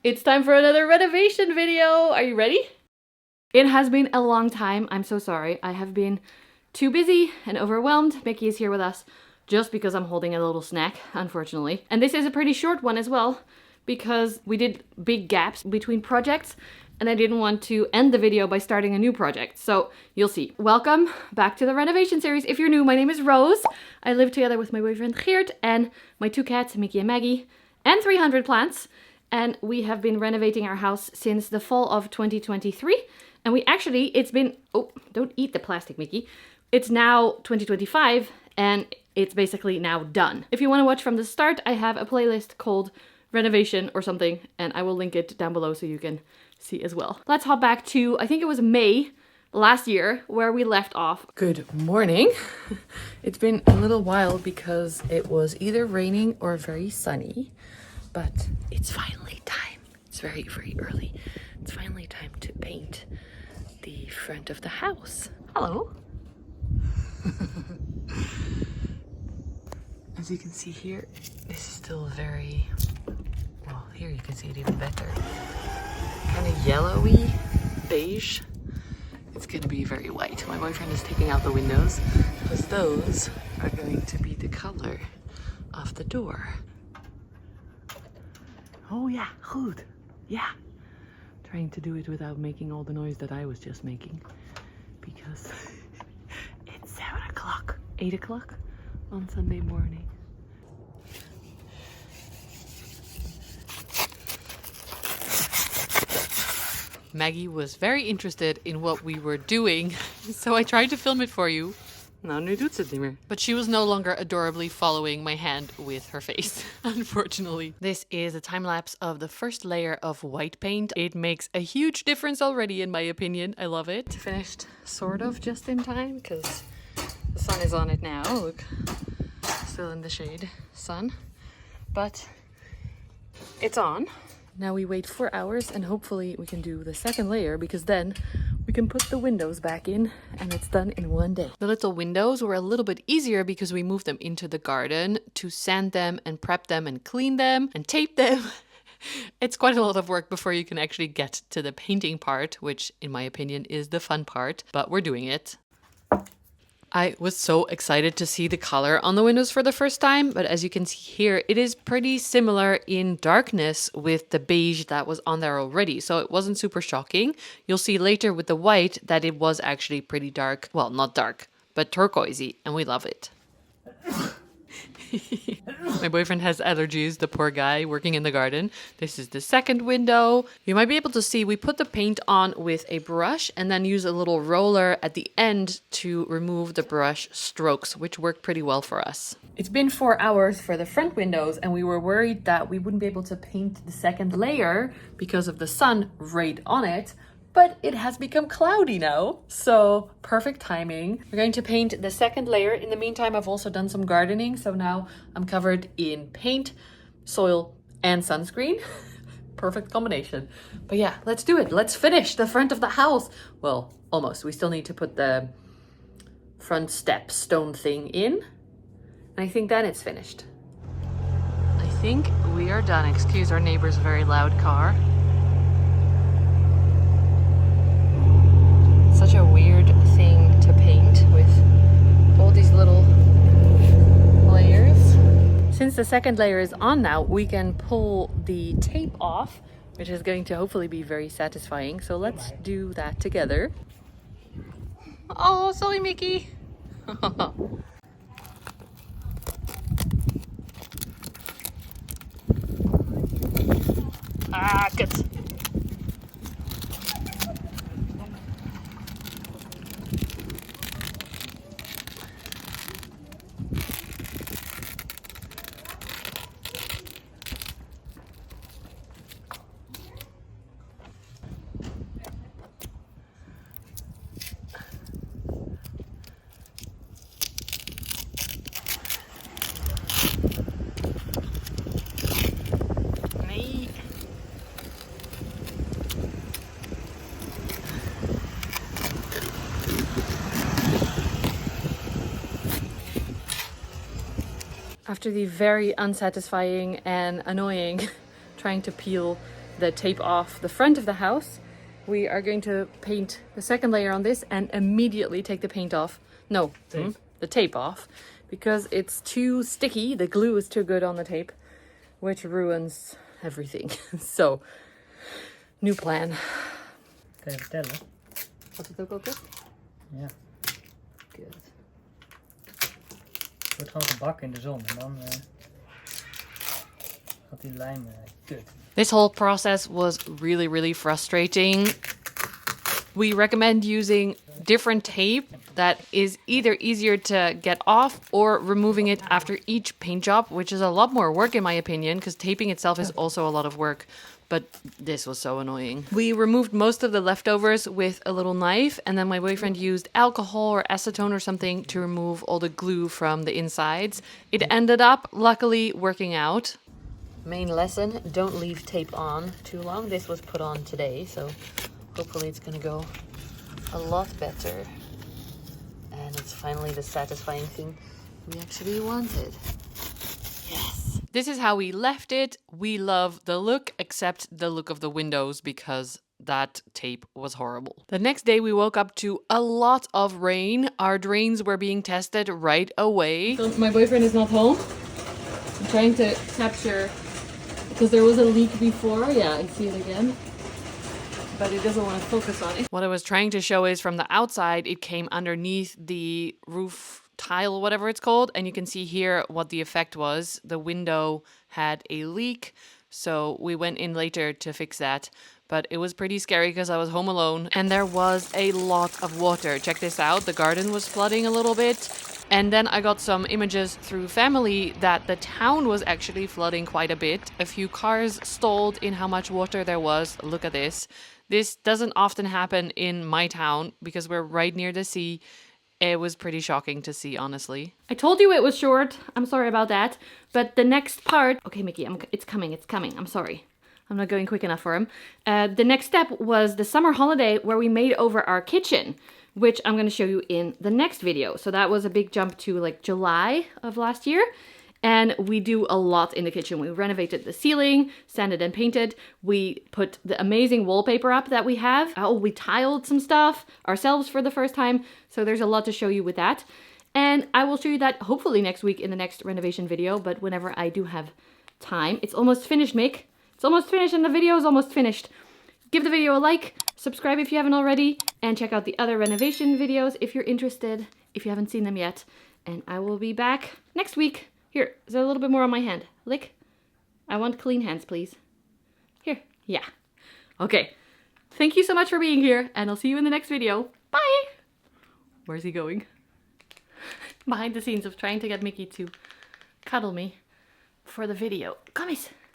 It's time for another renovation video. Are you ready? It has been a long time. I'm so sorry. I have been too busy and overwhelmed. Mickey is here with us just because I'm holding a little snack, unfortunately. And this is a pretty short one as well because we did big gaps between projects and I didn't want to end the video by starting a new project. So you'll see. Welcome back to the renovation series. If you're new, my name is Roos. I live together with my boyfriend Geert and my two cats, Mickey and Maggie, and 300 plants. And we have been renovating our house since the fall of 2023. And we actually, it's been, oh, don't eat the plastic, Mickey. It's now 2025 and it's basically now done. If you want to watch from the start, I have a playlist called Renovation or something, and I will link it down below so you can see as well. Let's hop back to, I think it was May last year, where we left off. Good morning. It's been a little while because it was either raining or very sunny. But it's finally time. It's very, very early. It's finally time to paint the front of the house. Hello. As you can see here, this is still very, well, here you can see it even better. Kind of yellowy, beige. It's gonna be very white. My boyfriend is taking out the windows because those are going to be the color of the door. Oh yeah, good. Yeah. Trying to do it without making all the noise that I was just making. Because it's 7 o'clock, 8 o'clock on Sunday morning. Maggie was very interested in what we were doing, so I tried to film it for you. Nou, nu doet ze het niet meer. But she was no longer adorably following my hand with her face, unfortunately. This is a time-lapse of the first layer of white paint. It makes a huge difference already, in my opinion. I love it. Finished sort of just in time, because the sun is on it now. Look, still in the shade, sun. But it's on. Now we wait 4 hours and hopefully we can do the second layer, because then we can put the windows back in and it's done in one day. The little windows were a little bit easier because we moved them into the garden to sand them and prep them and clean them and tape them. It's quite a lot of work before you can actually get to the painting part, which in my opinion is the fun part, but we're doing it. I was so excited to see the color on the windows for the first time, but as you can see here, it is pretty similar in darkness with the beige that was on there already, so it wasn't super shocking. You'll see later with the white that it was actually pretty dark. Well, not dark, but turquoisey, and we love it. My boyfriend has allergies, the poor guy working in the garden. This is the second window. You might be able to see we put the paint on with a brush and then use a little roller at the end to remove the brush strokes, which worked pretty well for us. It's been 4 hours for the front windows and we were worried that we wouldn't be able to paint the second layer because of the sun right on it. But it has become cloudy now, so perfect timing. We're going to paint the second layer. In the meantime, I've also done some gardening, so now I'm covered in paint, soil, and sunscreen. Perfect combination. But yeah, let's do it. Let's finish the front of the house. Well, almost. We still need to put the front step stone thing in. And I think then it's finished. I think we are done. Excuse our neighbor's very loud car. Such a weird thing to paint with all these little layers. Since the second layer is on now, we can pull the tape off, which is going to hopefully be very satisfying. So let's do that together. Oh, sorry, Mickey. Ah, good. After the very unsatisfying and annoying trying to peel the tape off the front of the house, we are going to paint the second layer on this and immediately take the paint off. No, the tape off, because it's too sticky. The glue is too good on the tape, which ruins everything. So, new plan. Kan je vertellen? Was het ook al goed? Ja. Good. Het wordt gewoon gebakken in de zon en dan gaat die lijm kut. This whole process was really, really frustrating. We recommend using different tape that is either easier to get off or removing it after each paint job, which is a lot more work in my opinion, because taping itself is also a lot of work. But this was so annoying. We removed most of the leftovers with a little knife, and then my boyfriend used alcohol or acetone or something to remove all the glue from the insides. It ended up, luckily, working out. Main lesson, don't leave tape on too long. This was put on today, so hopefully it's gonna go a lot better. And it's finally the satisfying thing we actually wanted. Yes. This is how we left it. We love the look, except the look of the windows, because that tape was horrible. The next day we woke up to a lot of rain. Our drains were being tested right away. So my boyfriend is not home. I'm trying to capture, because there was a leak before. Yeah, I see it again. But it doesn't want to focus on it. What I was trying to show is from the outside, it came underneath the roof tile, whatever it's called. And you can see here what the effect was. The window had a leak. So we went in later to fix that. But it was pretty scary because I was home alone and there was a lot of water. Check this out. The garden was flooding a little bit. And then I got some images through family that the town was actually flooding quite a bit. A few cars stalled in how much water there was. Look at this. This doesn't often happen in my town because we're right near the sea. It was pretty shocking to see, honestly. I told you it was short. I'm sorry about that. But the next part... Okay, Mickey, it's coming. I'm sorry. I'm not going quick enough for him. The next step was the summer holiday where we made over our kitchen, which I'm going to show you in the next video. So that was a big jump to like July of last year. And we do a lot in the kitchen. We renovated the ceiling, sanded and painted. We put the amazing wallpaper up that we have. Oh, we tiled some stuff ourselves for the first time. So there's a lot to show you with that. And I will show you that hopefully next week in the next renovation video. But whenever I do have time. It's almost finished, Mick. It's almost finished and the video is almost finished. Give the video a like, subscribe if you haven't already, and check out the other renovation videos if you're interested, if you haven't seen them yet. And I will be back next week. Here, is there a little bit more on my hand? Lick. I want clean hands, please. Here. Yeah. Okay. Thank you so much for being here, and I'll see you in the next video. Bye! Where's he going? Behind the scenes of trying to get Mickey to cuddle me for the video. Come, Miss.